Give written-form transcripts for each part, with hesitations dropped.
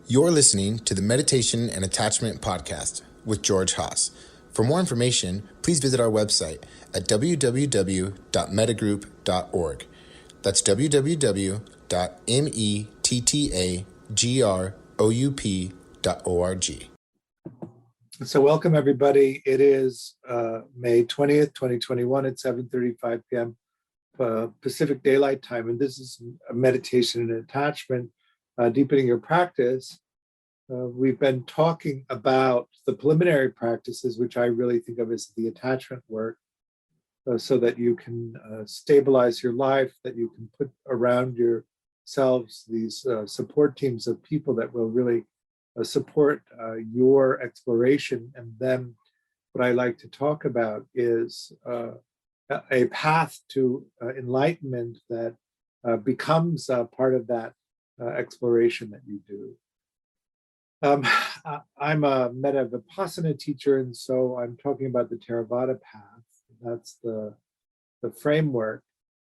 You're listening to the Meditation and Attachment Podcast with George Haas. For more information, please visit our website at www.mettagroup.org. That's www.mettagroup.org. So welcome everybody. It is May 20th, 2021 at 7:35 p.m. Pacific Daylight Time. And this is a meditation and attachment, deepening your practice. We've been talking about the preliminary practices, which I really think of as the attachment work, so that you can stabilize your life, that you can put around yourselves these support teams of people that will really support your exploration. And then what I like to talk about is a path to enlightenment that becomes part of that exploration that you do. I'm a Metta Vipassana teacher, and so I'm talking about the Theravada path. That's the framework.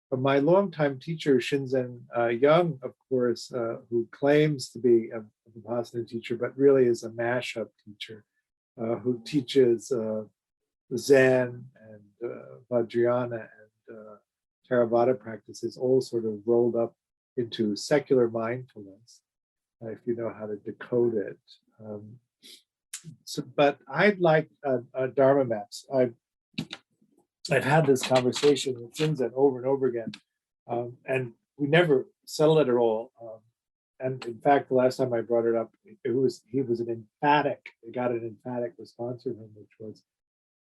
But my longtime teacher, Shinzen Young, of course, who claims to be a Vipassana teacher, but really is a mashup teacher, who teaches Zen and Vajrayana and Theravada practices, all sort of rolled up into secular mindfulness, if you know how to decode it. But I'd like Dharma maps. I've had this conversation with Shinzen over and over again, and we never settled it at all. And in fact, the last time I brought it up, he was an emphatic. I got an emphatic response from him, which was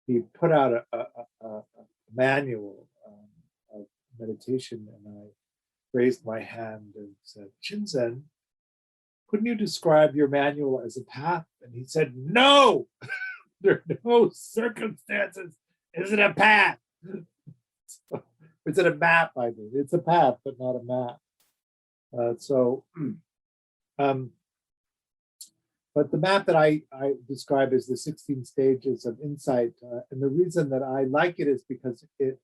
he put out a manual of meditation, and I raised my hand and said, "Shinzen, couldn't you describe your manual as a path?" And he said, "No, there are no circumstances. Is it a path?" So, is it a map? I mean, it's a path, but not a map. But the map that I describe as the 16 stages of insight, and the reason that I like it is because it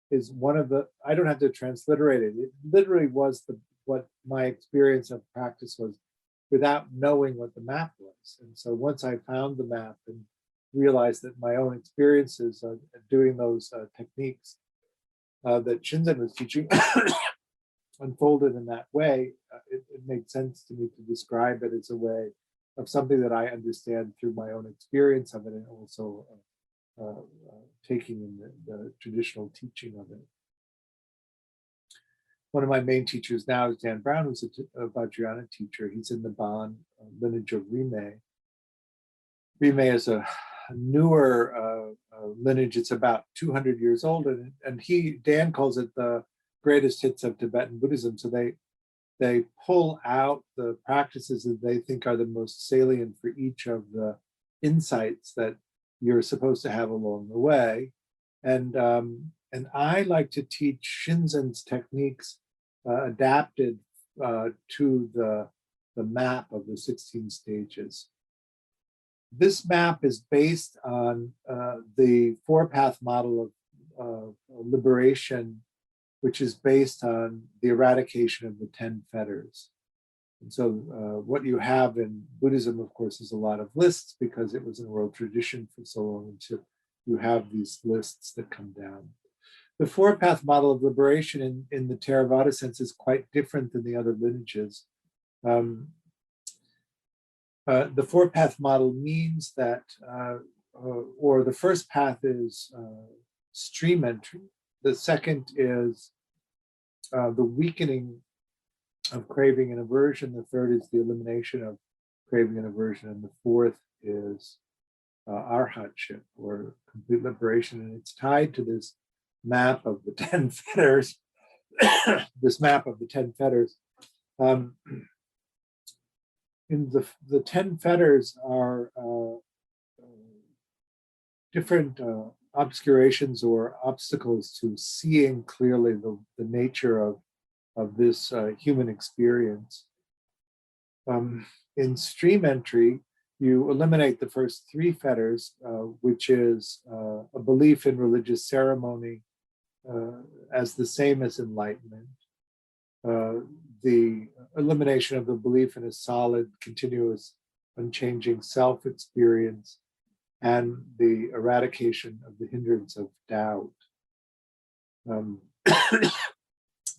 is one of the, I don't have to transliterate it. It literally was what my experience of practice was without knowing what the map was. And so once I found the map and realized that my own experiences of doing those techniques that Shinzen was teaching unfolded in that way, it made sense to me to describe it as a way of something that I understand through my own experience of it, and also taking in the traditional teaching of it. One of my main teachers now is Dan Brown, who's a Vajrayana teacher. He's in the Bon lineage of Rime. Rime is a newer lineage. It's about 200 years old, and Dan calls it the greatest hits of Tibetan Buddhism. So they pull out the practices that they think are the most salient for each of the insights that you're supposed to have along the way. And I like to teach Shinzen's techniques adapted to the map of the 16 stages. This map is based on the four-path model of liberation, which is based on the eradication of the 10 fetters. And so what you have in Buddhism, of course, is a lot of lists, because it was an oral tradition for so long until you have these lists that come down. The four-path model of liberation in the Theravada sense is quite different than the other lineages. The four-path model means that, or the first path is stream entry. The second is the weakening of craving and aversion. The third is the elimination of craving and aversion. And the fourth is arhatship, or complete liberation. And it's tied to this map of the 10 fetters, this map of the 10 fetters. In the 10 fetters are different obscurations or obstacles to seeing clearly the nature of this human experience. In stream entry, you eliminate the first three fetters, which is a belief in religious ceremony as the same as enlightenment, the elimination of the belief in a solid, continuous, unchanging self-experience, and the eradication of the hindrance of doubt.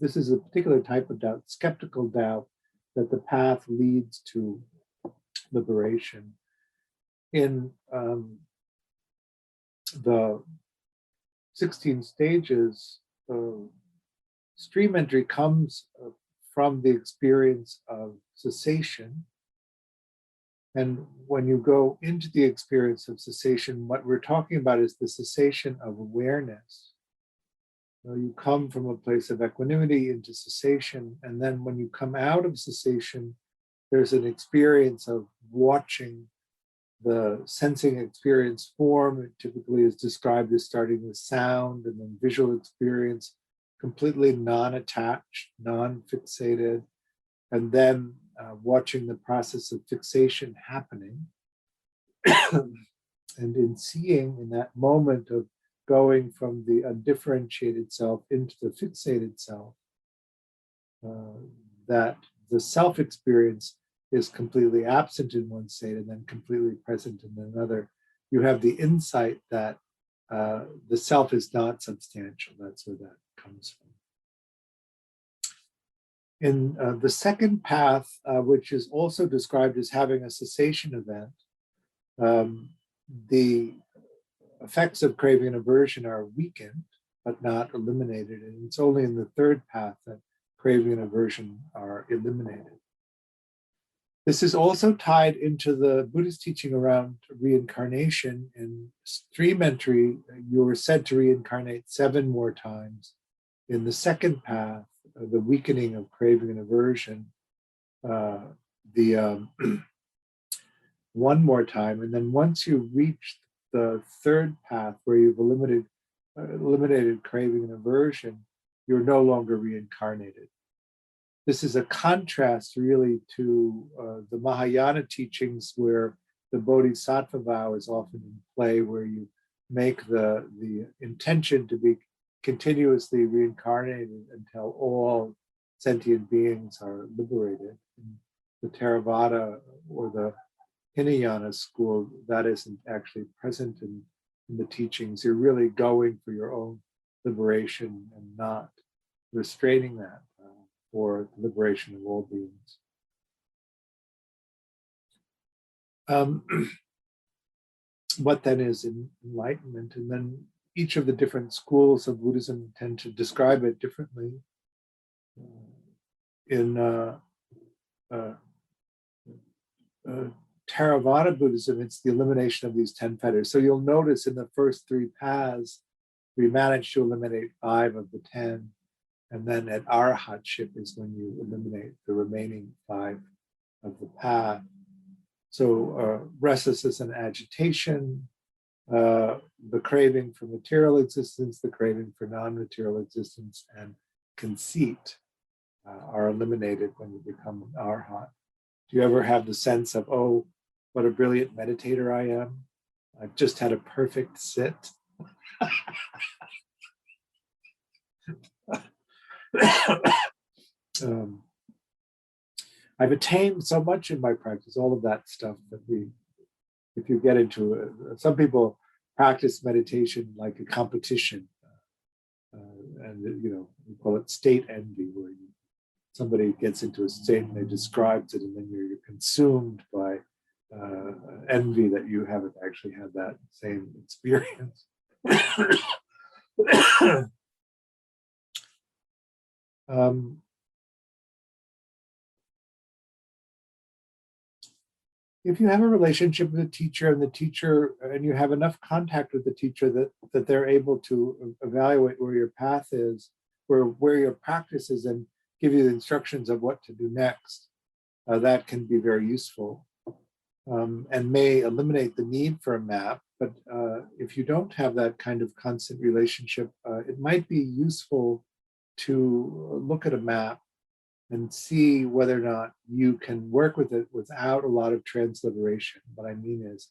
This is a particular type of doubt, skeptical doubt, that the path leads to liberation. In the 16 stages, stream entry comes from the experience of cessation. And when you go into the experience of cessation, what we're talking about is the cessation of awareness. You come from a place of equanimity into cessation, and then when you come out of cessation, there's an experience of watching the sensing experience form. It typically is described as starting with sound and then visual experience, completely non-attached, non-fixated, and then watching the process of fixation happening. And in seeing, in that moment of going from the undifferentiated self into the fixated self, that the self-experience is completely absent in one state and then completely present in another. You have the insight that the self is not substantial. That's where that comes from. In the second path, which is also described as having a cessation event, the effects of craving and aversion are weakened, but not eliminated. And it's only in the third path that craving and aversion are eliminated. This is also tied into the Buddhist teaching around reincarnation. In stream entry, you were said to reincarnate 7 more times. In the second path, the weakening of craving and aversion, one more time. And then once you reach the third path where you've eliminated craving and aversion, you're no longer reincarnated. This is a contrast really to the Mahayana teachings, where the Bodhisattva vow is often in play, where you make the intention to be continuously reincarnated until all sentient beings are liberated. In the Theravada or the Hinayana school, that isn't actually present in the teachings. You're really going for your own liberation and not restraining that for the liberation of all beings. What then is enlightenment? And then each of the different schools of Buddhism tend to describe it differently. In Theravada Buddhism, it's the elimination of these 10 fetters. So you'll notice in the first 3 paths, we managed to eliminate 5 of the 10. And then at Arahatship is when you eliminate the remaining 5 of the path. So restlessness and agitation, the craving for material existence, the craving for non-material existence, and conceit are eliminated when you become an Arhat. Do you ever have the sense of, oh, what a brilliant meditator I am? I've just had a perfect sit. I've attained so much in my practice, all of that stuff that if you get into it, some people practice meditation like a competition, and we call it state envy, where somebody gets into a state and they describes it, and then you're consumed by envy that you haven't actually had that same experience. If you have a relationship with a teacher and you have enough contact with the teacher that they're able to evaluate where your path is, where your practice is, and give you the instructions of what to do next, that can be very useful and may eliminate the need for a map. But if you don't have that kind of constant relationship, it might be useful to look at a map and see whether or not you can work with it without a lot of transliberation. What I mean is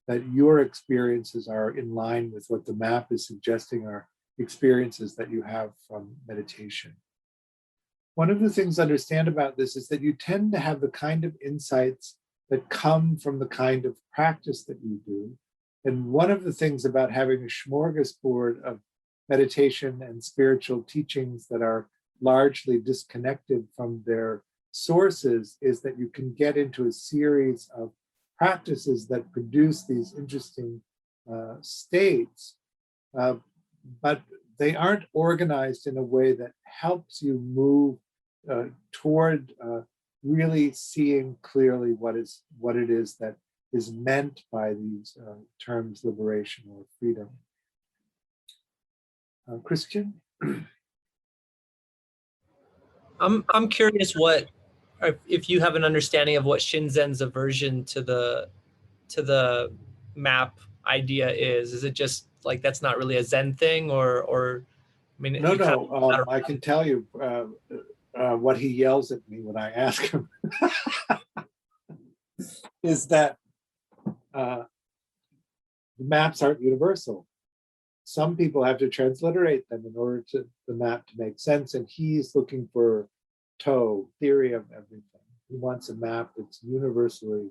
that your experiences are in line with what the map is suggesting are experiences that you have from meditation. one of the things to understand about this is that you tend to have the kind of insights that come from the kind of practice that you do. And one of the things about having a smorgasbord of meditation and spiritual teachings that are largely disconnected from their sources is that you can get into a series of practices that produce these interesting states, but they aren't organized in a way that helps you move toward really seeing clearly what it is that is meant by these terms, liberation or freedom. Christian? I'm curious if you have an understanding of what Shinzen's aversion to the map idea is. Is it just like that's not really a Zen thing, or I mean? No. I can tell you what he yells at me when I ask him is that the maps aren't universal. Some people have to transliterate them in order to the map to make sense, and he's looking for theory of everything. He wants a map that's universally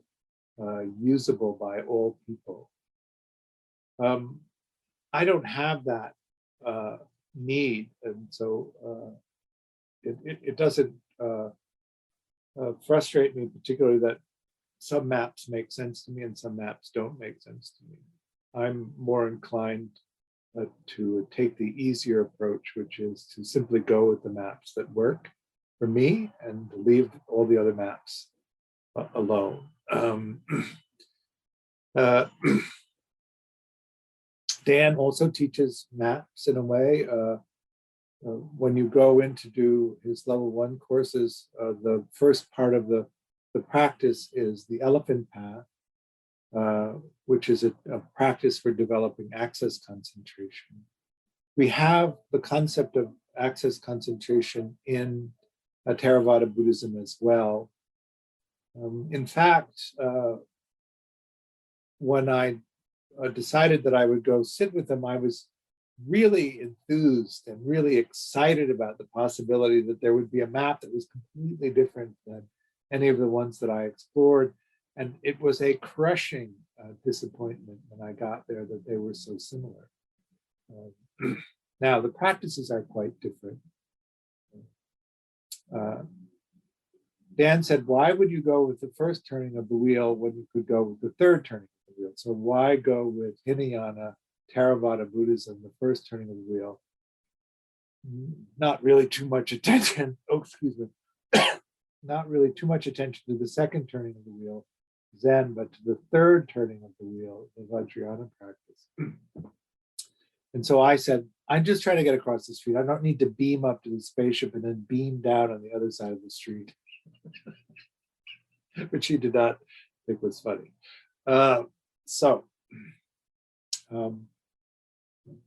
usable by all people. I don't have that need, and so it doesn't frustrate me particularly that some maps make sense to me and some maps don't make sense to me. I'm more inclined to take the easier approach, which is to simply go with the maps that work for me and leave all the other maps alone. Dan also teaches maps in a way. When you go in to do his level 1 courses, the first part of the practice is the elephant path, which is a practice for developing access concentration. We have the concept of access concentration in Theravada Buddhism as well. In fact, when I decided that I would go sit with him, I was really enthused and really excited about the possibility that there would be a map that was completely different than any of the ones that I explored. And it was a crushing disappointment when I got there that they were so similar. Now, the practices are quite different. Dan said, why would you go with the first turning of the wheel when you could go with the third turning of the wheel? So why go with Hinayana, Theravada Buddhism, the first turning of the wheel? Not really too much attention. Oh, excuse me. Not really too much attention to the second turning of the wheel, Zen, but to the third turning of the wheel, the Vajrayana practice. And so I said, I'm just trying to get across the street. I don't need to beam up to the spaceship and then beam down on the other side of the street, which he did not think was funny.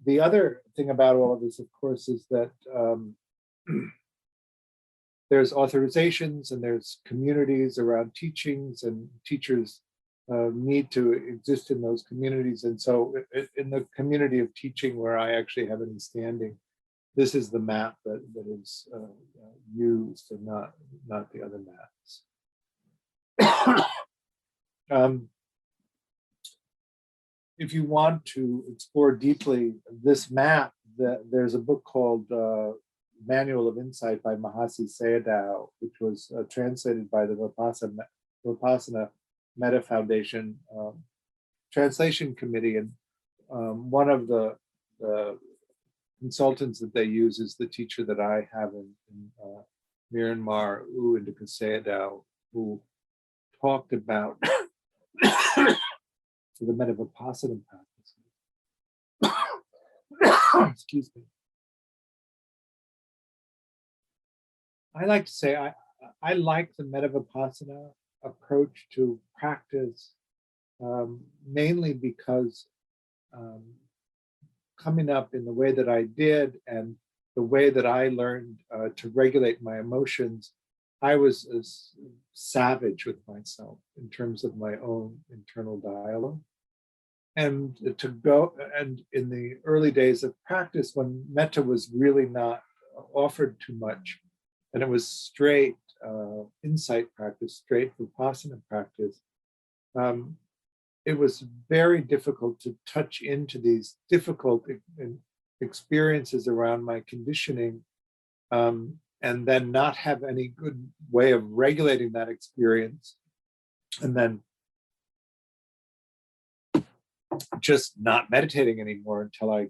The other thing about all of this, of course, is that there's authorizations and there's communities around teachings, and teachers need to exist in those communities. And so in the community of teaching where I actually have any standing, this is the map that is used and not the other maps. If you want to explore deeply this map, there's a book called Manual of Insight by Mahasi Sayadaw, which was translated by the Vipassana Metta Foundation Translation Committee. And one of the consultants that they use is the teacher that I have in Myanmar, U Indika Sayadaw, who talked about the Metta Vipassana practice. Excuse me. I like to say I like the Metta Vipassana approach to practice, mainly because coming up in the way that I did and the way that I learned to regulate my emotions, I was savage with myself in terms of my own internal dialogue. And in the early days of practice, when metta was really not offered too much, And it was straight insight practice, straight Vipassana practice. It was very difficult to touch into these difficult experiences around my conditioning, and then not have any good way of regulating that experience, and then just not meditating anymore until I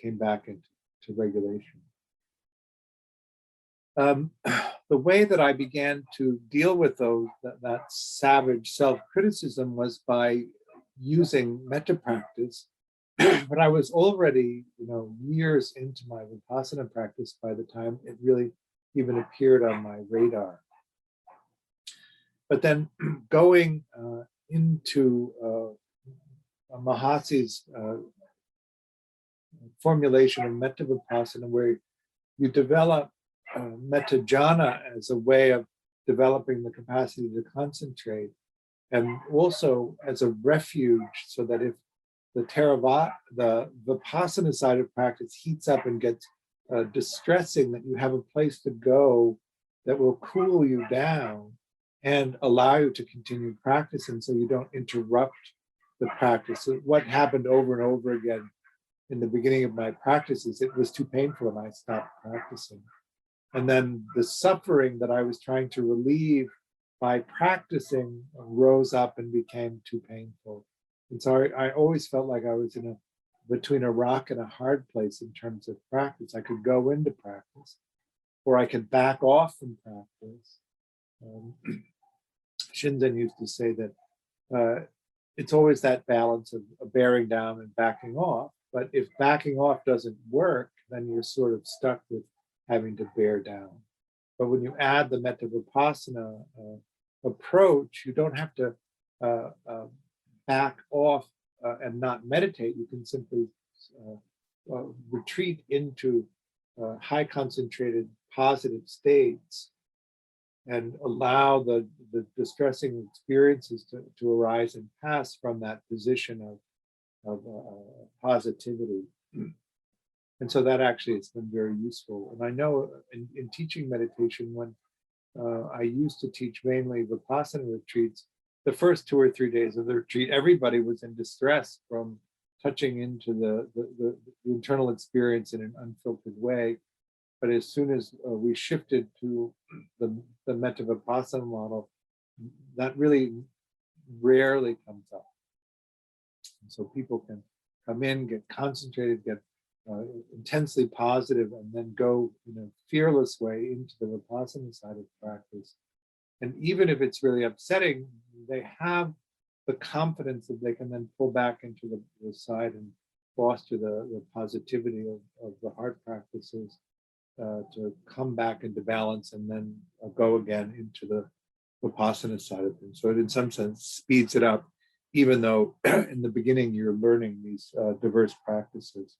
came back into regulation. The way that I began to deal with that savage self-criticism was by using metta practice. But I was already, years into my Vipassana practice by the time it really even appeared on my radar. But then going into Mahasi's formulation of metta Vipassana, where you develop metta jhana as a way of developing the capacity to concentrate, and also as a refuge, so that if the Vipassana side of practice heats up and gets distressing, that you have a place to go that will cool you down and allow you to continue practicing, so you don't interrupt the practice. So what happened over and over again in the beginning of my practices, it was too painful and I stopped practicing. And then the suffering that I was trying to relieve by practicing rose up and became too painful. And so I always felt like I was between a rock and a hard place in terms of practice. I could go into practice, or I could back off from practice. Shinzen used to say that it's always that balance of bearing down and backing off. But if backing off doesn't work, then you're sort of stuck with having to bear down. But when you add the metta vipassana approach, you don't have to back off and not meditate. You can simply retreat into high concentrated positive states and allow the distressing experiences to arise and pass from that position of positivity. And so that actually has been very useful. And I know in teaching meditation, when I used to teach mainly Vipassana retreats, the first 2 or 3 days of the retreat, everybody was in distress from touching into the internal experience in an unfiltered way. But as soon as we shifted to the metta vipassana model, that really rarely comes up. And so people can come in, get concentrated, get intensely positive, and then go in a fearless way into the vipassana side of practice. And even if it's really upsetting, they have the confidence that they can then pull back into the side and foster the positivity of the heart practices to come back into balance and then go again into the vipassana side of things. So it in some sense speeds it up, even though in the beginning you're learning these diverse practices.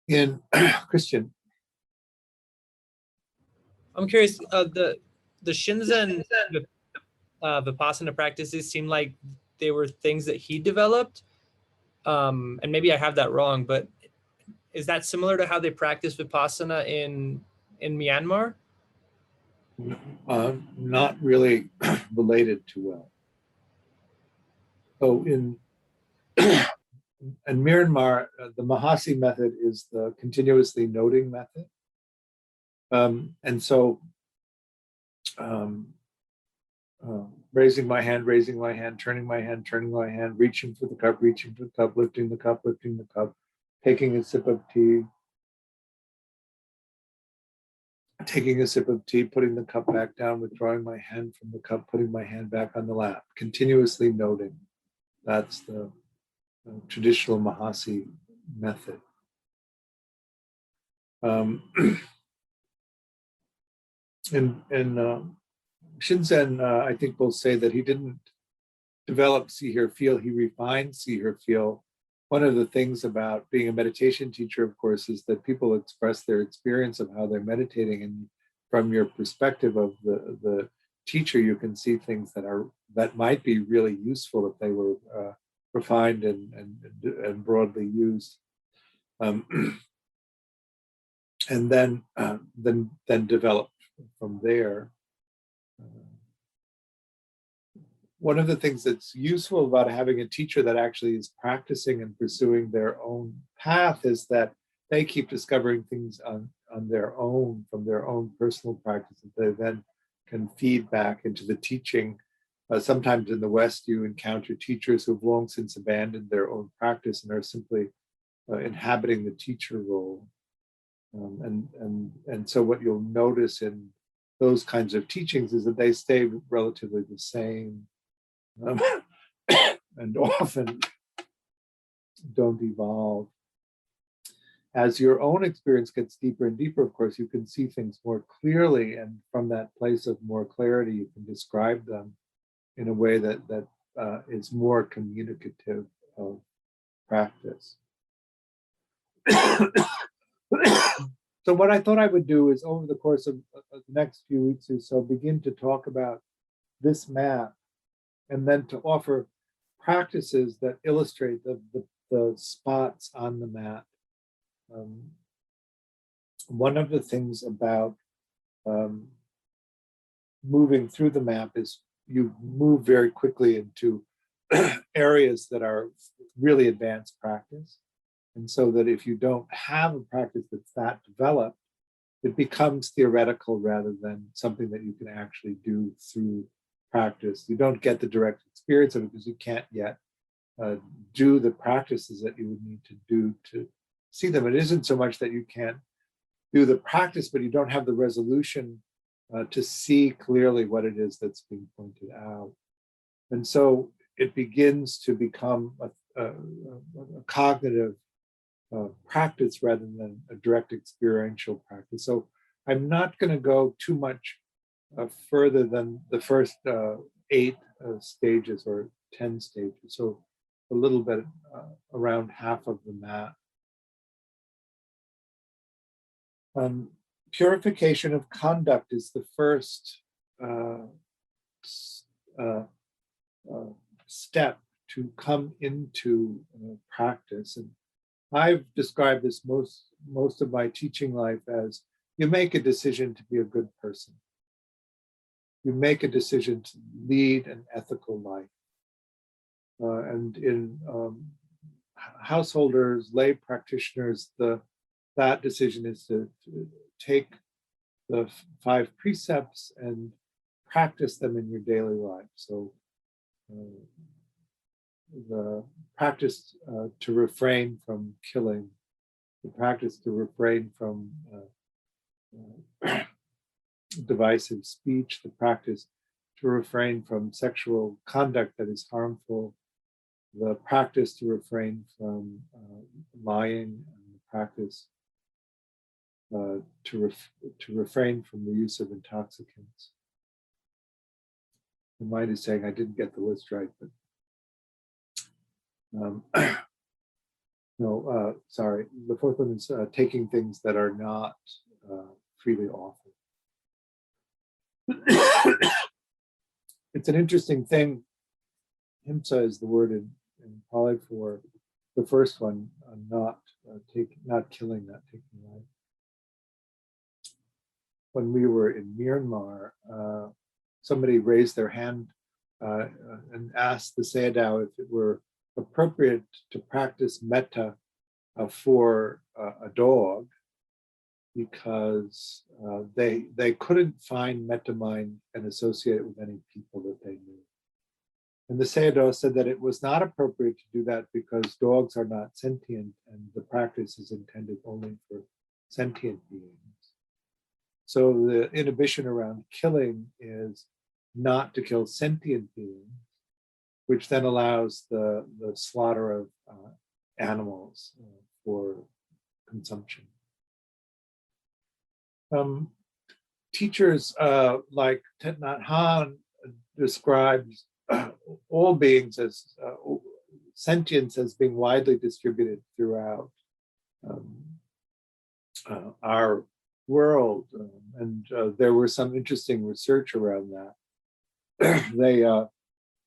In Christian, I'm curious, the Shinzen Vipassana practices seem like they were things that he developed. And maybe I have that wrong, but is that similar to how they practice Vipassana in Myanmar? Not really related too well. So in Myanmar, the Mahasi method is the continuously noting method. And so raising my hand, turning my hand, reaching for the cup, lifting the cup, taking a sip of tea, putting the cup back down, withdrawing my hand from the cup, putting my hand back on the lap, continuously noting. That's the traditional Mahasi method. Shinzen, I think, will say that he didn't develop see, hear, feel, he refined see, hear, feel. One of the things about being a meditation teacher, of course, is that people express their experience of how they're meditating, and from your perspective of the teacher, you can see things that might be really useful if they were refined and broadly used. and then develop from there. One of the things that's useful about having a teacher that actually is practicing and pursuing their own path is that they keep discovering things on their own, from their own personal practice, that they then can feed back into the teaching. Sometimes in the West, you encounter teachers who've long since abandoned their own practice and are simply inhabiting the teacher role. And so what you'll notice in those kinds of teachings is that they stay relatively the same. And often don't evolve. As your own experience gets deeper and deeper, of course, you can see things more clearly, and from that place of more clarity, you can describe them in a way that is more communicative of practice. So what I thought I would do is, over the course of the next few weeks or so, begin to talk about this map, and then to offer practices that illustrate the spots on the map. One of the things about moving through the map is you move very quickly into areas that are really advanced practice. And so that if you don't have a practice that's that developed, it becomes theoretical rather than something that you can actually do through practice. You don't get the direct experience of it because you can't yet do the practices that you would need to do to see them. It isn't so much that you can't do the practice, but you don't have the resolution to see clearly what it is that's being pointed out. And so it begins to become a cognitive practice rather than a direct experiential practice. So I'm not going to go too much further than the first 8 stages or 10 stages. So a little bit around half of the map. Purification of conduct is the first step to come into practice. And I've described this most of my teaching life as, you make a decision to be a good person. You make a decision to lead an ethical life. And in householders, lay practitioners, that decision is to take the 5 precepts and practice them in your daily life. So the practice to refrain from killing, the practice to refrain from divisive speech, the practice to refrain from sexual conduct that is harmful, the practice to refrain from lying, and the practice to refrain from the use of intoxicants. The mind is saying I didn't get the list right, but no, sorry. The 4th one is taking things that are not freely offered. It's an interesting thing. Himsa is the word in Pali for the first one, not killing, not taking life. When we were in Myanmar, somebody raised their hand and asked the Sayadaw if it were appropriate to practice metta for a dog, because they couldn't find metta mind and associate it with any people that they knew. And the Sayadaw said that it was not appropriate to do that because dogs are not sentient, and the practice is intended only for sentient beings. So the inhibition around killing is not to kill sentient beings, which then allows the slaughter of animals for consumption. Teachers like Thich Nhat Hanh describes all beings as sentience as being widely distributed throughout our world, and there was some interesting research around that. They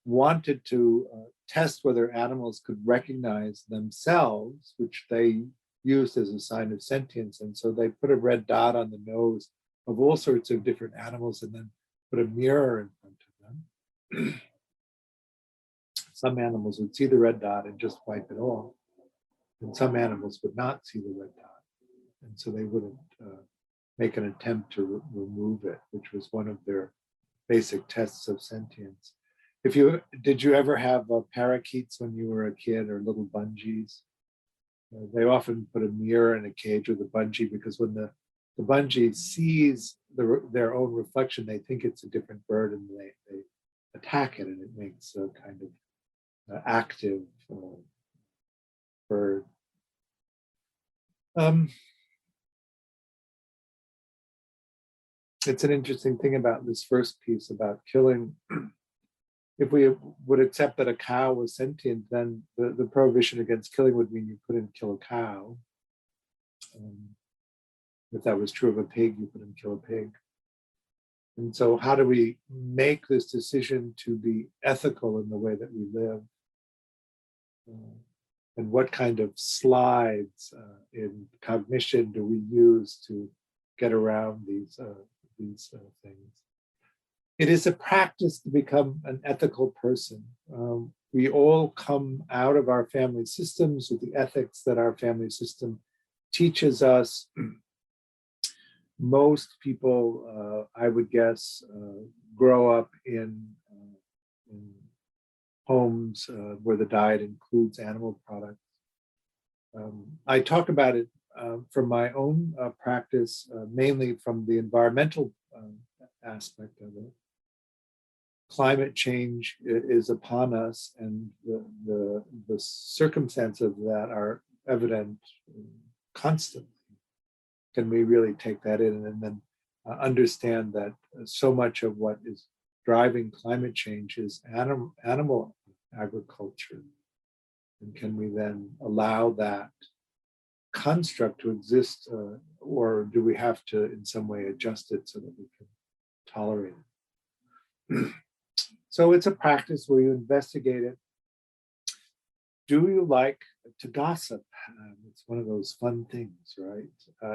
wanted to test whether animals could recognize themselves, which they used as a sign of sentience. And so they put a red dot on the nose of all sorts of different animals and then put a mirror in front of them. Some animals would see the red dot and just wipe it off. And some animals would not see the red dot. And so they wouldn't make an attempt to remove it, which was one of their basic tests of sentience. Did you ever have parakeets when you were a kid, or little bungees? They often put a mirror in a cage with a bungee, because when the bungee sees their own reflection, they think it's a different bird, and they attack it, and it makes a kind of active bird. It's an interesting thing about this first piece about killing. If we would accept that a cow was sentient, then the prohibition against killing would mean you couldn't kill a cow. If that was true of a pig, you couldn't kill a pig. And so how do we make this decision to be ethical in the way that we live? And what kind of slides in cognition do we use to get around these things? It is a practice to become an ethical person. We all come out of our family systems with the ethics that our family system teaches us. Most people, I would guess, grow up in homes where the diet includes animal products. I talk about it from my own practice, mainly from the environmental aspect of it. Climate change is upon us, and the circumstances of that are evident constantly. Can we really take that in and then understand that so much of what is driving climate change is animal agriculture? And can we then allow that construct to exist, or do we have to in some way adjust it so that we can tolerate it? So it's a practice where you investigate it. Do you like to gossip? It's one of those fun things, right?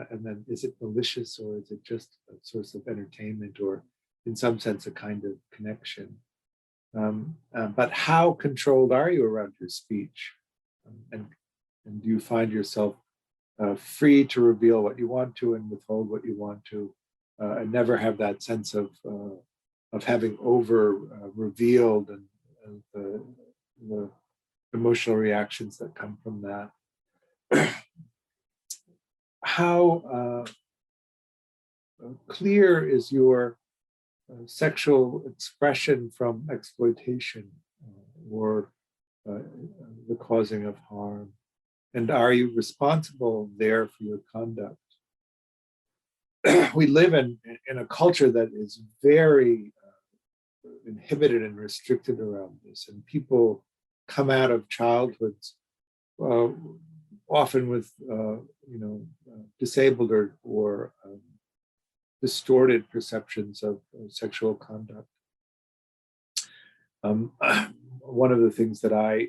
And then is it malicious, or is it just a source of entertainment, or in some sense a kind of connection? But how controlled are you around your speech? And do you find yourself free to reveal what you want to and withhold what you want to, and never have that sense of having over revealed and the emotional reactions that come from that? How clear is your sexual expression from exploitation or the causing of harm? And are you responsible there for your conduct? We live in a culture that is very inhibited and restricted around this, and people come out of childhoods often with disabled or distorted perceptions of sexual conduct. One of the things that I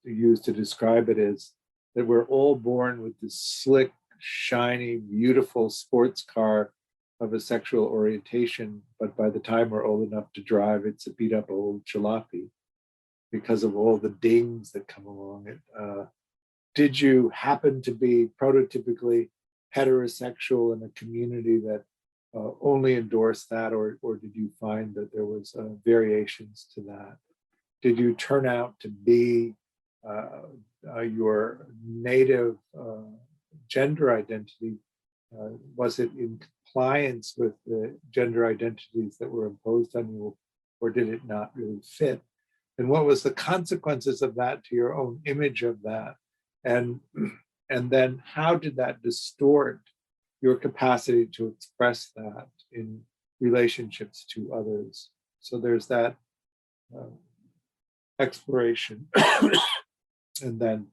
use to describe it is that we're all born with this slick, shiny, beautiful sports car of a sexual orientation, but by the time we're old enough to drive, it's a beat up old jalopy because of all the dings that come along it. Did you happen to be prototypically heterosexual in a community that only endorsed that, or did you find that there was variations to that? Did you turn out to be your native gender identity? Was it in compliance with the gender identities that were imposed on you, or did it not really fit? And what was the consequences of that to your own image of that? And then how did that distort your capacity to express that in relationships to others? So there's that exploration and then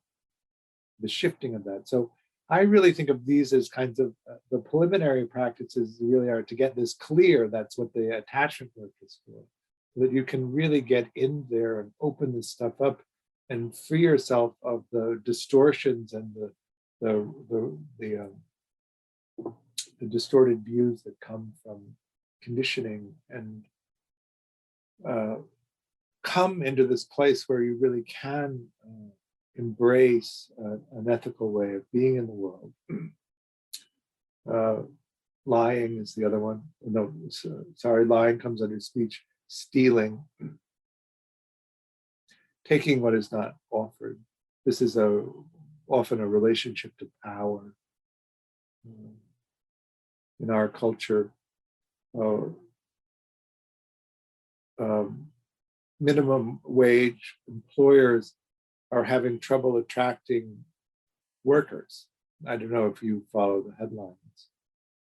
the shifting of that. So I really think of these as kinds of the preliminary practices really are to get this clear. That's what the attachment work is for, so that you can really get in there and open this stuff up and free yourself of the distortions and the distorted views that come from conditioning, and come into this place where you really can embrace an ethical way of being in the world. Lying is the other one. No, sorry, lying comes under speech. Stealing, taking what is not offered. This is often a relationship to power. In our culture, minimum wage employers are having trouble attracting workers. I don't know if you follow the headlines.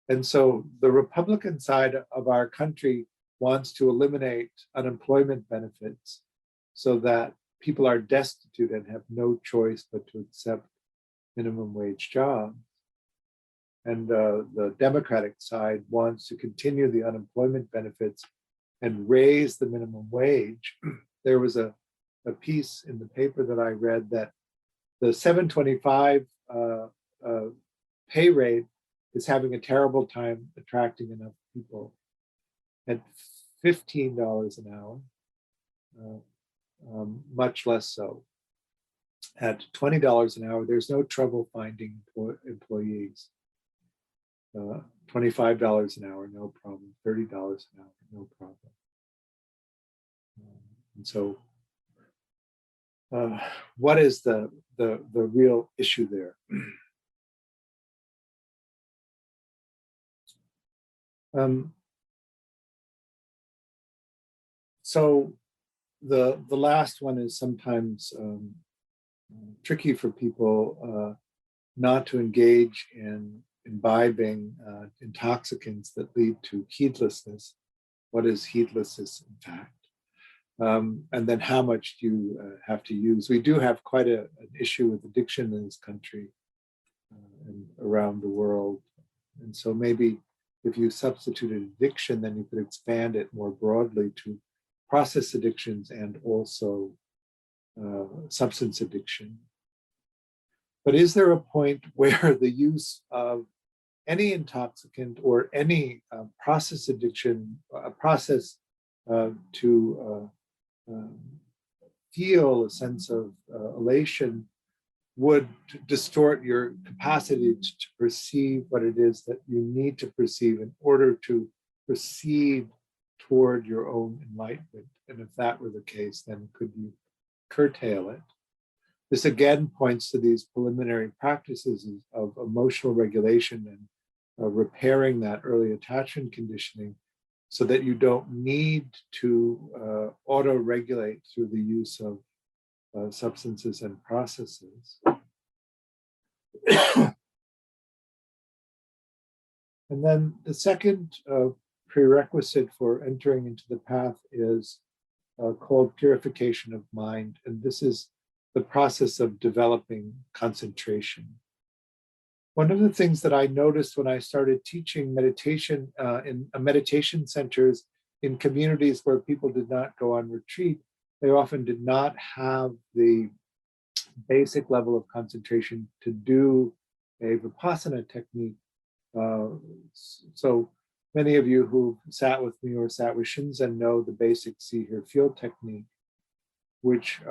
And so the Republican side of our country wants to eliminate unemployment benefits so that people are destitute and have no choice but to accept minimum wage jobs. And the Democratic side wants to continue the unemployment benefits and raise the minimum wage. There was a piece in the paper that I read that the $7.25 pay rate is having a terrible time attracting enough people. At $15 an hour, much less so. At $20 an hour, there's no trouble finding employees. $25 an hour, no problem. $30 an hour, no problem. And so, what is the real issue there? So the last one is sometimes tricky for people not to engage in imbibing intoxicants that lead to heedlessness. What is heedlessness, in fact? And then how much do you have to use? We do have quite an issue with addiction in this country and around the world. And so maybe if you substituted addiction, then you could expand it more broadly to process addictions and also substance addiction. But is there a point where the use of any intoxicant or any process addiction, a process to feel a sense of elation, would distort your capacity to perceive what it is that you need to perceive in order to proceed toward your own enlightenment? And if that were the case, then could you curtail it? This again points to these preliminary practices of emotional regulation and repairing that early attachment conditioning so that you don't need to auto-regulate through the use of substances and processes. And then the second prerequisite for entering into the path is called purification of mind. And this is the process of developing concentration. One of the things that I noticed when I started teaching meditation in meditation centers in communities where people did not go on retreat, they often did not have the basic level of concentration to do a Vipassana technique. So many of you who sat with me or sat with Shinzen know the basic see, hear, feel technique, which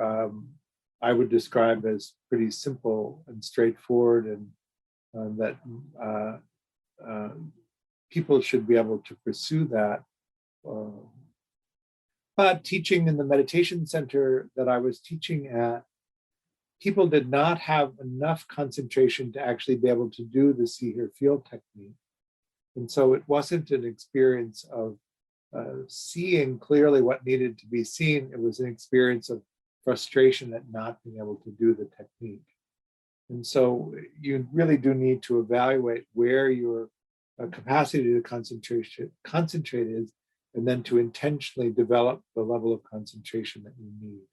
I would describe as pretty simple and straightforward, and that people should be able to pursue that. But teaching in the meditation center that I was teaching at, people did not have enough concentration to actually be able to do the see, hear, feel technique. And so it wasn't an experience of seeing clearly what needed to be seen. It was an experience of frustration at not being able to do the technique. And so you really do need to evaluate where your capacity to concentrate is, and then to intentionally develop the level of concentration that you need.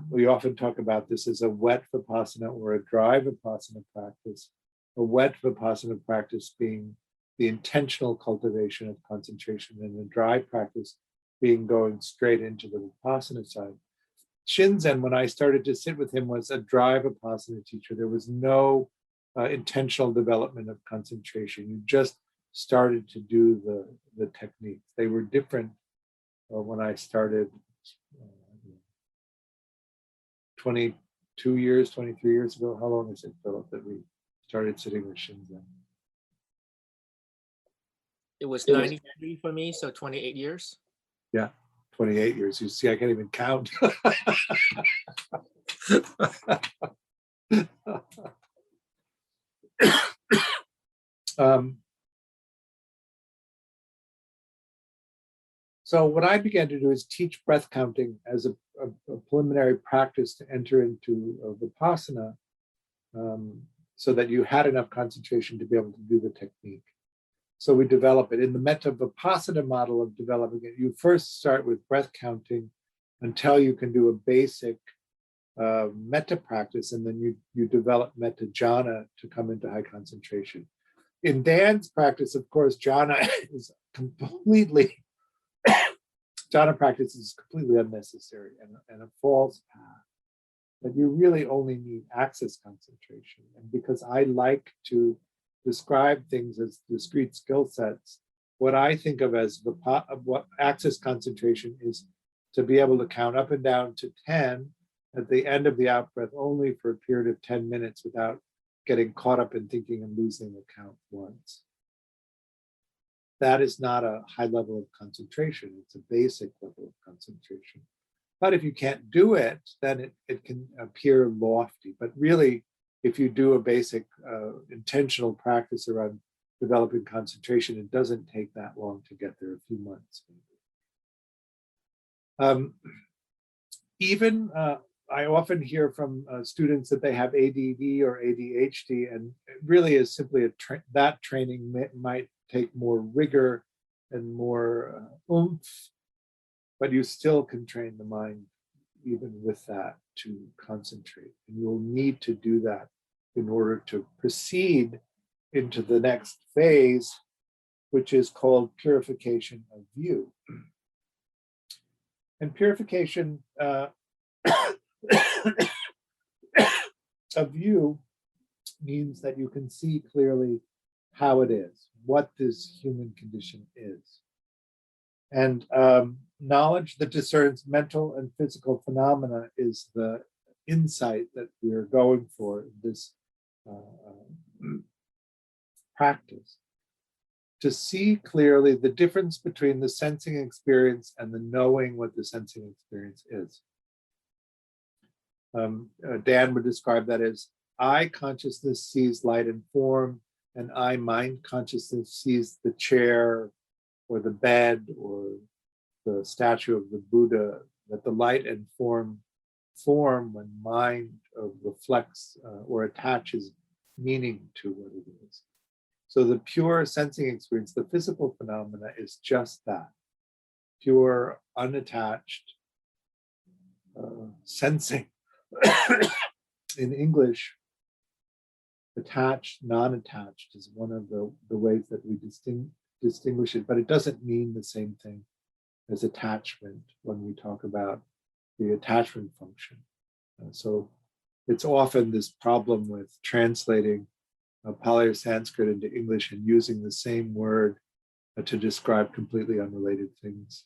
We often talk about this as a wet Vipassana or a dry Vipassana practice. A wet Vipassana practice being the intentional cultivation of concentration, and a dry practice being going straight into the Vipassana side. Shinzen, when I started to sit with him, was a dry Vipassana teacher. There was no intentional development of concentration. You just started to do the techniques. They were different when I started 22 years, 23 years ago. How long is it, Philip, that we started sitting with Shinzen? It was 93 for me, so 28 years. Yeah, 28 years. You see, I can't even count. So what I began to do is teach breath counting as a preliminary practice to enter into Vipassana, so that you had enough concentration to be able to do the technique. So we develop it. In the Metta Vipassana model of developing it, you first start with breath counting until you can do a basic metta practice, and then you develop metta jhana to come into high concentration. In Dan's practice, of course, jhana is completely jhana practice is completely unnecessary and a false path. But you really only need access concentration. And because I like to describe things as discrete skill sets, what I think of as what access concentration is to be able to count up and down to 10 at the end of the out breath only for a period of 10 minutes without getting caught up in thinking and losing the count once. That is not a high level of concentration. It's a basic level of concentration. But if you can't do it, then it can appear lofty. But really, if you do a basic intentional practice around developing concentration, it doesn't take that long to get there, a few months maybe. Even I often hear from students that they have ADD or ADHD, and it really is simply that training might take more rigor and more oomph, but you still can train the mind even with that to concentrate. And you'll need to do that in order to proceed into the next phase, which is called purification of view. And purification of view means that you can see clearly how it is, what this human condition is. And knowledge that discerns mental and physical phenomena is the insight that we're going for in this practice. To see clearly the difference between the sensing experience and the knowing what the sensing experience is. Dan would describe that as I consciousness sees light and form, and I mind consciousness sees the chair or the bed or the statue of the Buddha, that the light and form when mind reflects or attaches meaning to what it is. So the pure sensing experience, the physical phenomena, is just that, pure, unattached sensing. In English, attached, non-attached is one of the ways that we distinguish it, but it doesn't mean the same thing as attachment when we talk about the attachment function. So it's often this problem with translating Pali or Sanskrit into English and using the same word to describe completely unrelated things.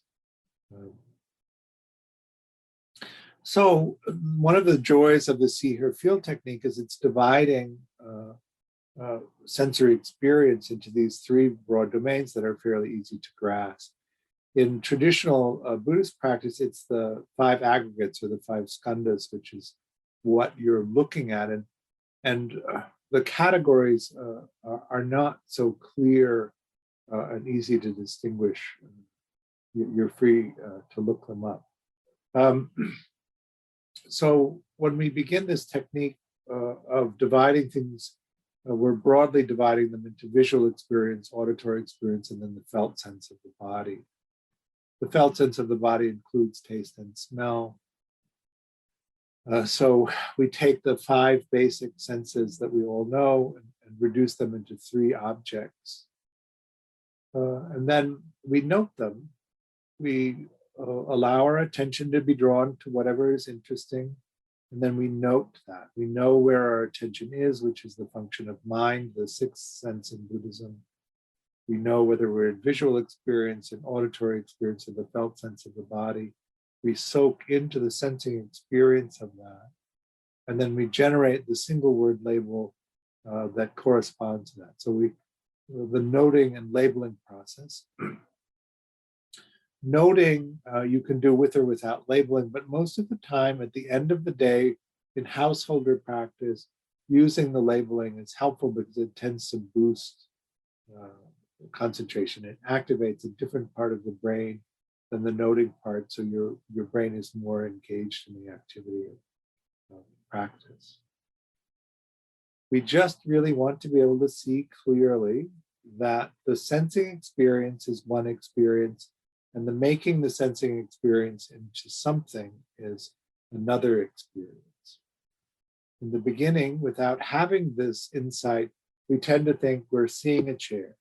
So one of the joys of the see, hear, feel technique is it's dividing sensory experience into these three broad domains that are fairly easy to grasp. In traditional Buddhist practice, it's the five aggregates or the five skandhas, which is what you're looking at. And the categories are not so clear and easy to distinguish. You're free to look them up. So when we begin this technique of dividing things, we're broadly dividing them into visual experience, auditory experience, and then the felt sense of the body. The felt sense of the body includes taste and smell. So we take the five basic senses that we all know and reduce them into three objects. And then we note them. We allow our attention to be drawn to whatever is interesting. And then we note that. We know where our attention is, which is the function of mind, the sixth sense in Buddhism. We know whether we're in visual experience, in auditory experience, or the felt sense of the body. We soak into the sensing experience of that. And then we generate the single word label that corresponds to that. So the noting and labeling process. Noting you can do with or without labeling, but most of the time at the end of the day in householder practice, using the labeling is helpful because it tends to boost concentration. It activates a different part of the brain than the noting part, so your brain is more engaged in the activity of practice. We just really want to be able to see clearly that the sensing experience is one experience, and the making the sensing experience into something is another experience. In the beginning, without having this insight, we tend to think we're seeing a chair,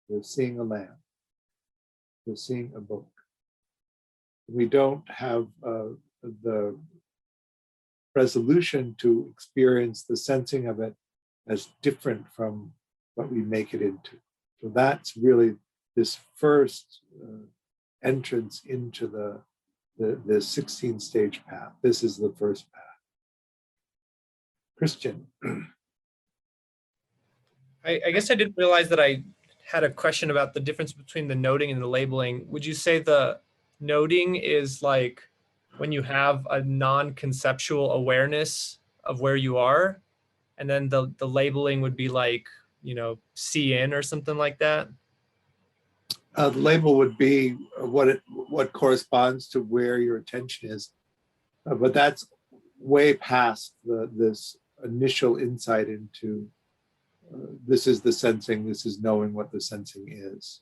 we're seeing a lamp, we're seeing a book. We don't have the resolution to experience the sensing of it as different from what we make it into. So that's really this first entrance into the 16-stage path. This is the first path. Christian. I guess I didn't realize that I had a question about the difference between the noting and the labeling. Would you say the noting is like when you have a non-conceptual awareness of where you are, and then the labeling would be like, see in or something like that? The label would be what corresponds to where your attention is, but that's way past this initial insight into this is the sensing, this is knowing what the sensing is.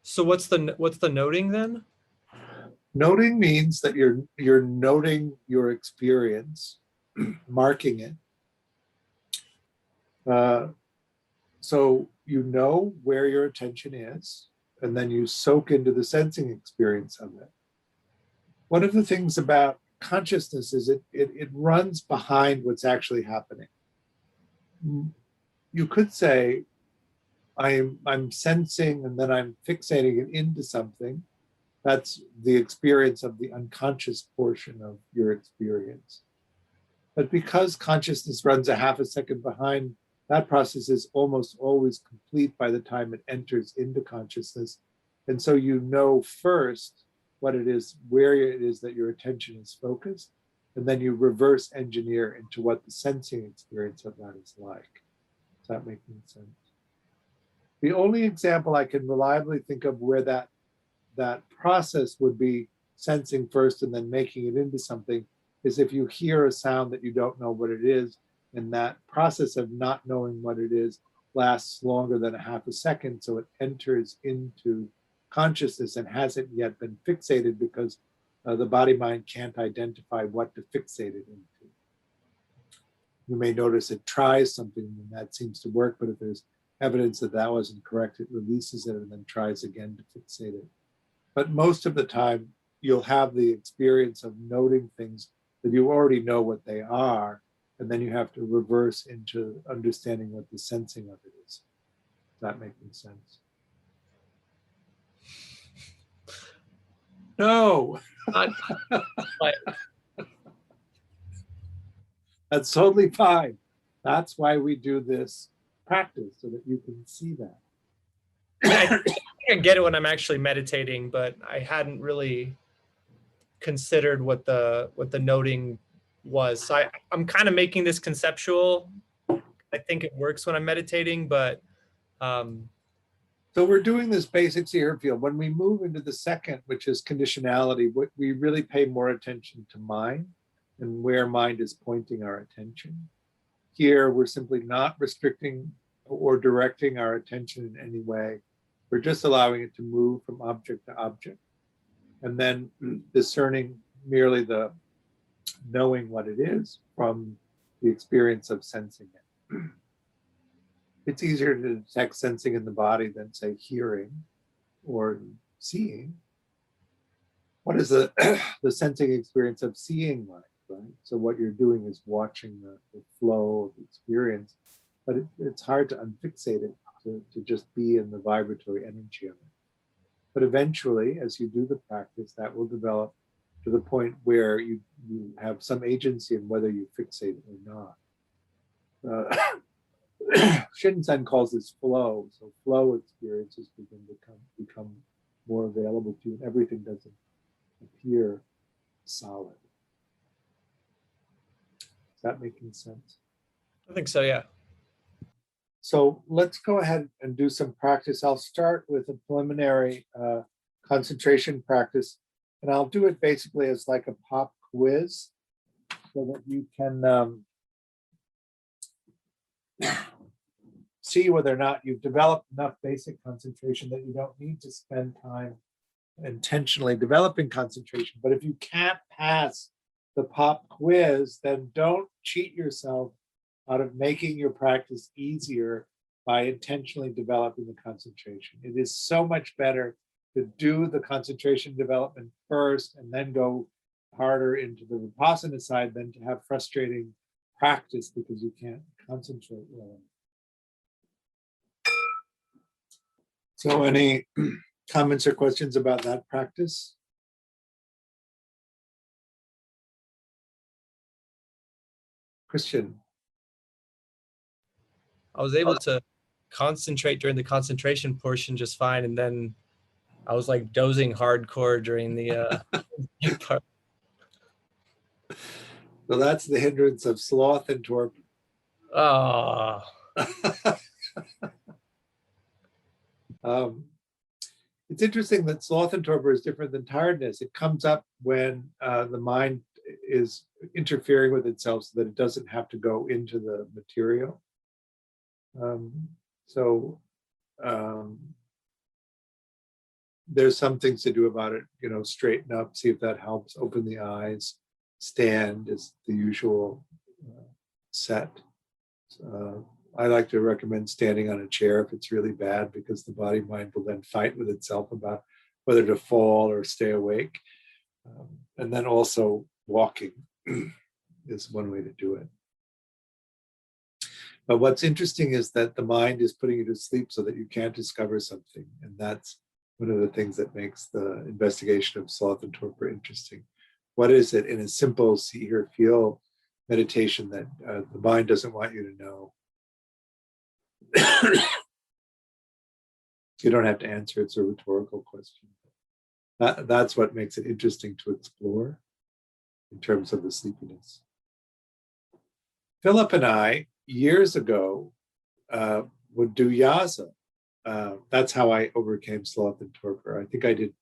So what's the noting then? Noting means that you're noting your experience, marking it. So you know where your attention is, and then you soak into the sensing experience of it. One of the things about consciousness is it runs behind what's actually happening. You could say, I'm sensing and then I'm fixating it into something. That's the experience of the unconscious portion of your experience. But because consciousness runs a half a second behind, that process is almost always complete by the time it enters into consciousness. And so you know first what it is, where it is that your attention is focused, and then you reverse engineer into what the sensing experience of that is like. Does that make sense? The only example I can reliably think of where that process would be sensing first and then making it into something is if you hear a sound that you don't know what it is, and that process of not knowing what it is lasts longer than a half a second, so it enters into consciousness and hasn't yet been fixated because the body-mind can't identify what to fixate it into. You may notice it tries something and that seems to work, but if there's evidence that that wasn't correct, it releases it and then tries again to fixate it. But most of the time, you'll have the experience of noting things that you already know what they are, and then you have to reverse into understanding what the sensing of it is. Does that make sense? No. That's totally fine. That's why we do this practice, so that you can see that. I think I get it when I'm actually meditating, but I hadn't really considered what the noting was. So I'm kind of making this conceptual. I think it works when I'm meditating, but so we're doing this basic seer field. When we move into the second, which is conditionality, we really pay more attention to mind and where mind is pointing our attention. Here, we're simply not restricting or directing our attention in any way. We're just allowing it to move from object to object, and then discerning merely the knowing what it is from the experience of sensing it. It's easier to detect sensing in the body than, say, hearing or seeing. What is the sensing experience of seeing like? right? So what you're doing is watching the flow of experience, but it's hard to unfixate it, to just be in the vibratory energy of it. But eventually, as you do the practice, that will develop to the point where you have some agency in whether you fixate it or not. Shinzen calls this flow. So flow experiences begin to become more available to you, and everything doesn't appear solid. Is that making sense? I think so, yeah. So let's go ahead and do some practice. I'll start with a preliminary concentration practice, and I'll do it basically as like a pop quiz so that you can see whether or not you've developed enough basic concentration that you don't need to spend time intentionally developing concentration. But if you can't pass the pop quiz, then don't cheat yourself out of making your practice easier by intentionally developing the concentration. It is so much better to do the concentration development first and then go harder into the Vipassana side than to have frustrating practice because you can't concentrate well. So any comments or questions about that practice? Christian? I was able to concentrate during the concentration portion just fine, and then I was like dozing hardcore during the part. Well, that's the hindrance of sloth and torpor. Oh, It's interesting that sloth and torpor is different than tiredness. It comes up when the mind is interfering with itself so that it doesn't have to go into the material. There's some things to do about it, straighten up, see if that helps, open the eyes, stand is the usual set. I like to recommend standing on a chair if it's really bad, because the body mind will then fight with itself about whether to fall or stay awake. And then also walking is one way to do it. But what's interesting is that the mind is putting you to sleep so that you can't discover something. And that's one of the things that makes the investigation of sloth and torpor interesting. What is it in a simple see, hear, feel meditation that the mind doesn't want you to know? You don't have to answer, it's a rhetorical question. That's what makes it interesting to explore in terms of the sleepiness. Philip and I, years ago, would do yasa. That's how I overcame sloth and torpor. I think I did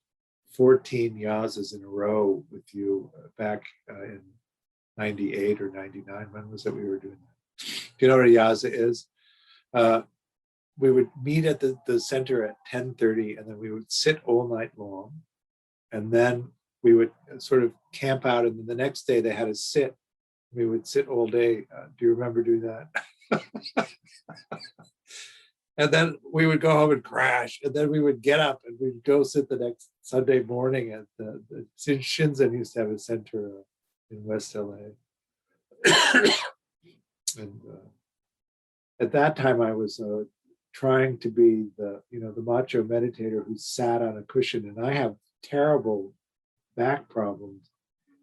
14 yasas in a row with you back in 98 or 99. When was it we were doing that? Do you know what a yasa is? We would meet at the center at 10:30, and then we would sit all night long. And then we would sort of camp out, and then the next day they had us sit. We would sit all day. Do you remember doing that? And then we would go home and crash, and then we would get up and we'd go sit the next Sunday morning at the Shinzen used to have a center in West LA. And at that time I was trying to be the macho meditator who sat on a cushion, and I have terrible back problems.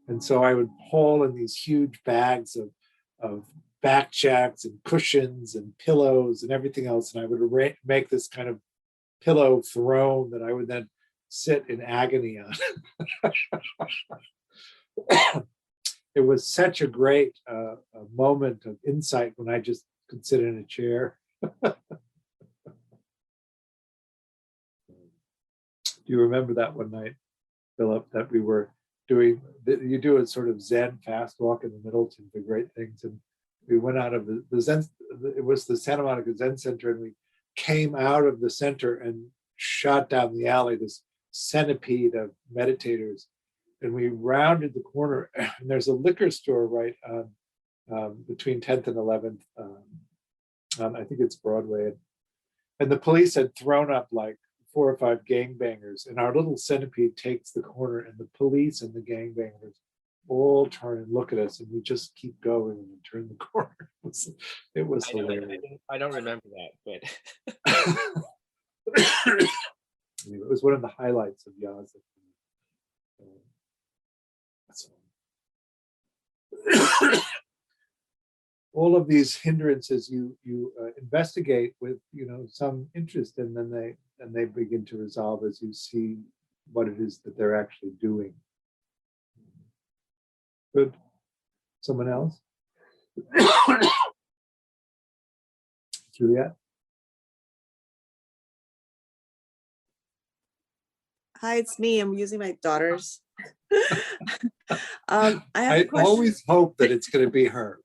And so I would haul in these huge bags of back jacks and cushions and pillows and everything else. And I would make this kind of pillow throne that I would then sit in agony on. It was such a great moment of insight when I just could sit in a chair. Do you remember that one night, Philip, that we were doing, you do a sort of Zen fast walk in the Middleton, the great things. And we went out of the Zen, it was the Santa Monica Zen Center, and we came out of the center and shot down the alley, this centipede of meditators. And we rounded the corner, and there's a liquor store right between 10th and 11th. I think it's Broadway. And the police had thrown up like 4 or 5 gangbangers, and our little centipede takes the corner, and the police and the gangbangers all turn and look at us, and we just keep going and then turn the corner. It was hilarious. I don't remember that, but Anyway, it was one of the highlights of Yaz. All of these hindrances you investigate with some interest, and then they begin to resolve as you see what it is that they're actually doing. Good. Someone else? Juliet? Hi, it's me. I'm using my daughter's. I have a I question. always hope that it's going to be her.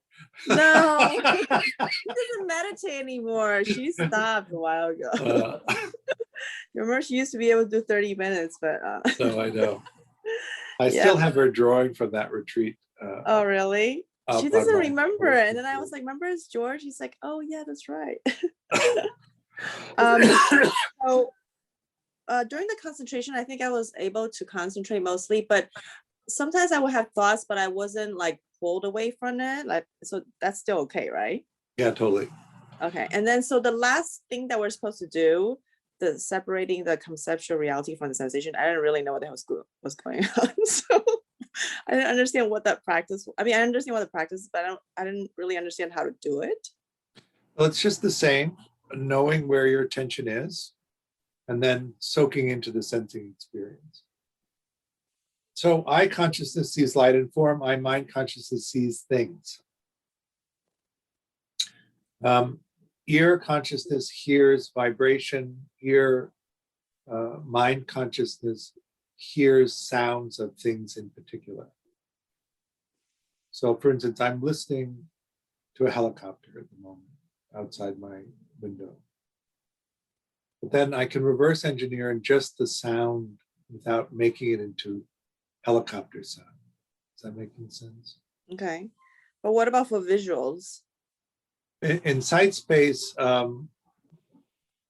No, she doesn't meditate anymore. She stopped a while ago. Remember, she used to be able to do 30 minutes, but No, I know. I Yeah. still have her drawing from that retreat. Oh, really? up She on doesn't my remember it. And then I was like, remember it's George? He's like, oh yeah, that's right. So during the concentration, I think I was able to concentrate mostly, but sometimes I would have thoughts, but I wasn't like pulled away from it. Like, so that's still okay, right? Yeah, totally. Okay. And then so the last thing that we're supposed to do, the separating the conceptual reality from the sensation, I didn't really know what the hell was going on. So I didn't understand what that practice. I mean, I understand what the practice is, but I didn't really understand how to do it. Well, it's just the same, knowing where your attention is, and then soaking into the sensing experience. So eye consciousness sees light and form, eye mind consciousness sees things. Ear consciousness hears vibration, ear mind consciousness hears sounds of things in particular. So for instance, I'm listening to a helicopter at the moment outside my window. But then I can reverse engineer in just the sound without making it into helicopter sound. Is that making sense? Okay. But what about for visuals? In sight space,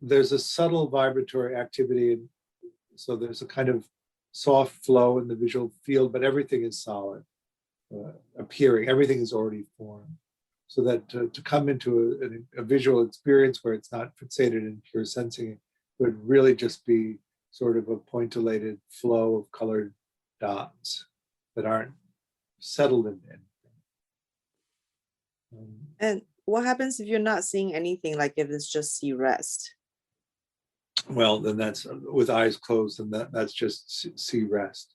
there's a subtle vibratory activity. So there's a kind of soft flow in the visual field, but everything is solid, appearing. Everything is already formed. So that to come into a visual experience where it's not fixated in pure sensing would really just be sort of a pointillated flow of colored dots that aren't settled in anything. And what happens if you're not seeing anything, like if it's just see rest? Well, then that's with eyes closed, and that's just see rest.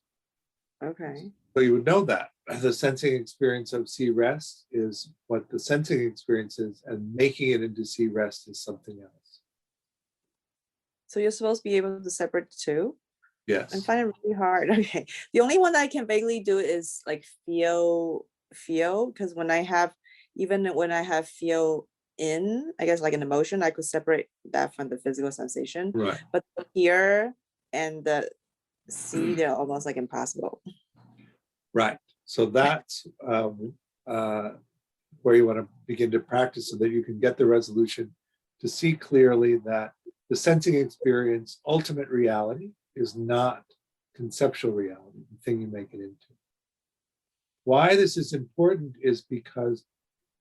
Okay. So you would know that the sensing experience of see rest is what the sensing experience is, and making it into see rest is something else. So you're supposed to be able to separate the two? Yes. I find it really hard. Okay. The only one that I can vaguely do is like feel, because even when I have feel in, I guess like an emotion, I could separate that from the physical sensation. Right. But the hear and the see, they're almost like impossible. Right. So that's where you want to begin to practice so that you can get the resolution to see clearly that the sensing experience, ultimate reality, is not conceptual reality, the thing you make it into. Why this is important is because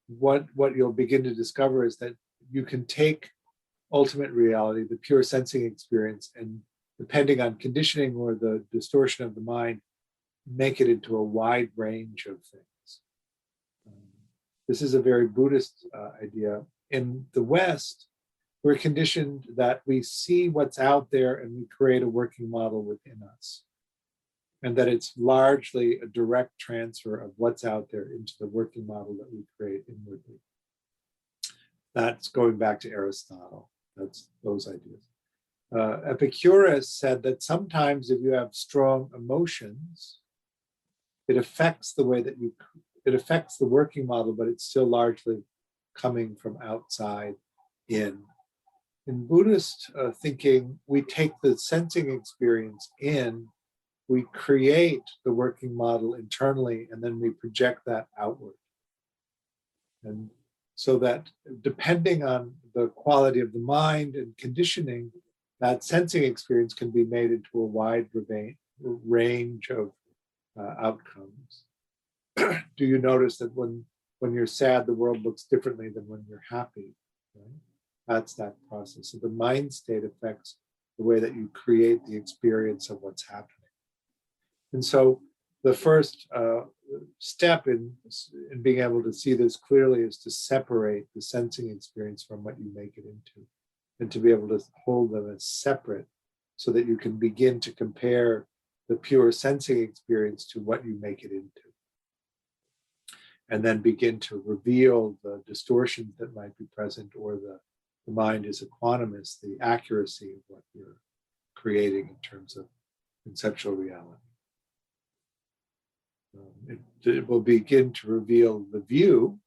what you'll begin to discover is that you can take ultimate reality, the pure sensing experience, and depending on conditioning or the distortion of the mind, make it into a wide range of things. This is a very Buddhist idea. In the West, we're conditioned that we see what's out there and we create a working model within us. And that it's largely a direct transfer of what's out there into the working model that we create inwardly. That's going back to Aristotle. That's those ideas. Epicurus said that sometimes if you have strong emotions, it affects the way that it affects the working model, but it's still largely coming from outside in. In Buddhist thinking, we take the sensing experience in, we create the working model internally, and then we project that outward. And so that depending on the quality of the mind and conditioning, that sensing experience can be made into a wide range of outcomes. do you notice that when you're sad, the world looks differently than when you're happy? Right? That's that process. So the mind state affects the way that you create the experience of what's happening. And so the first step in being able to see this clearly is to separate the sensing experience from what you make it into, and to be able to hold them as separate so that you can begin to compare the pure sensing experience to what you make it into. And then begin to reveal the distortions that might be present, or the mind is equanimous, the accuracy of what you're creating in terms of conceptual reality. It will begin to reveal the view,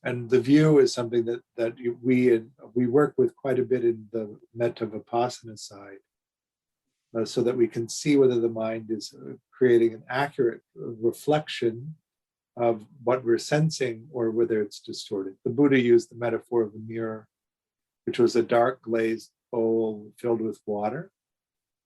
and the view is something that we work with quite a bit in the metta vipassana side, so that we can see whether the mind is creating an accurate reflection of what we're sensing, or whether it's distorted. The Buddha used the metaphor of the mirror, which was a dark glazed bowl filled with water.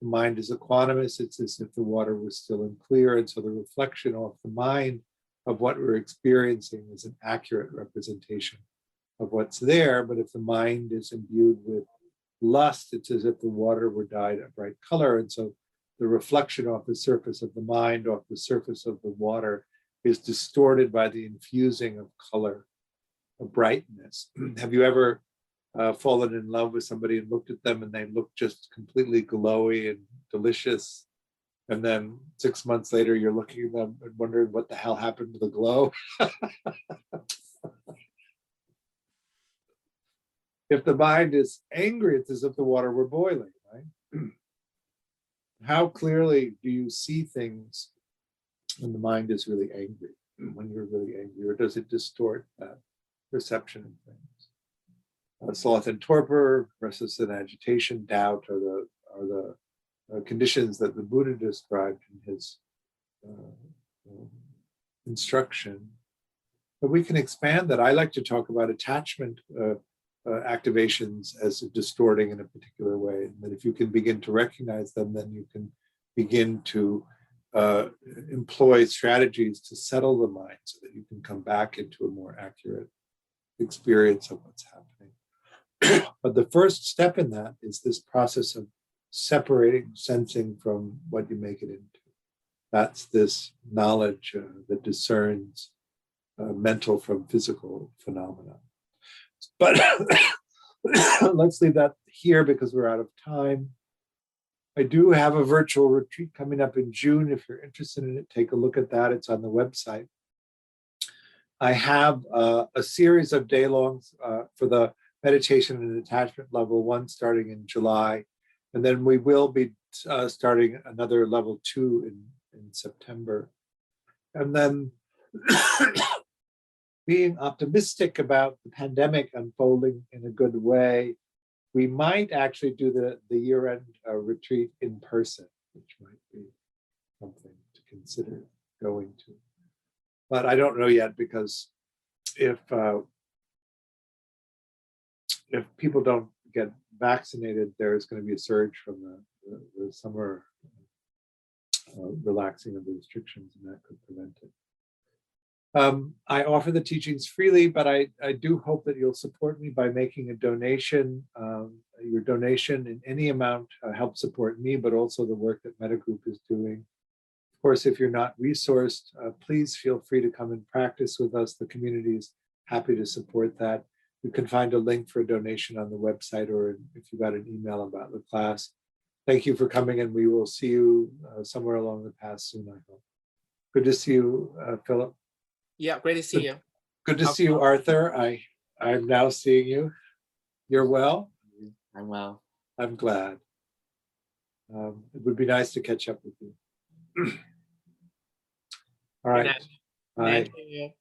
The mind is equanimous. It's as if the water was still and clear. And so the reflection off the mind of what we're experiencing is an accurate representation of what's there. But if the mind is imbued with lust, it's as if the water were dyed a bright color. And so the reflection off the surface of the mind, off the surface of the water, is distorted by the infusing of color, of brightness. Have you ever fallen in love with somebody and looked at them and they look just completely glowy and delicious, and then 6 months later you're looking at them and wondering what the hell happened to the glow? If the mind is angry, it's as if the water were boiling, right? How clearly do you see things when the mind is really angry, when you're really angry, or does it distort that perception of things? Sloth and torpor, restlessness and agitation, doubt are the conditions that the Buddha described in his instruction. But we can expand that. I like to talk about attachment activations as distorting in a particular way. And that if you can begin to recognize them, then you can begin to employ strategies to settle the mind so that you can come back into a more accurate experience of what's happening. But the first step in that is this process of separating sensing from what you make it into. That's this knowledge that discerns mental from physical phenomena. But let's leave that here because we're out of time. I do have a virtual retreat coming up in June. If you're interested in it, take a look at that. It's on the website. I have a series of day-longs for the meditation and attachment level 1 starting in July. And then we will be starting another level 2 in September. And then being optimistic about the pandemic unfolding in a good way, we might actually do the year-end retreat in person, which might be something to consider going to. But I don't know yet, because if people don't get vaccinated, there's going to be a surge from the summer relaxing of the restrictions, and that could prevent it. I offer the teachings freely, but I do hope that you'll support me by making a donation. Your donation in any amount helps support me, but also the work that Mettagroup is doing. Of course, if you're not resourced, please feel free to come and practice with us. The community is happy to support that. You can find a link for a donation on the website, or if you got an email about the class. Thank you for coming, and we will see you somewhere along the path soon, I hope. Good to see you, Philip. Yeah, great to see you. Good to see you, Arthur. I'm now seeing you. You're well? I'm well. I'm glad. It would be nice to catch up with you. All right. Good night. Bye.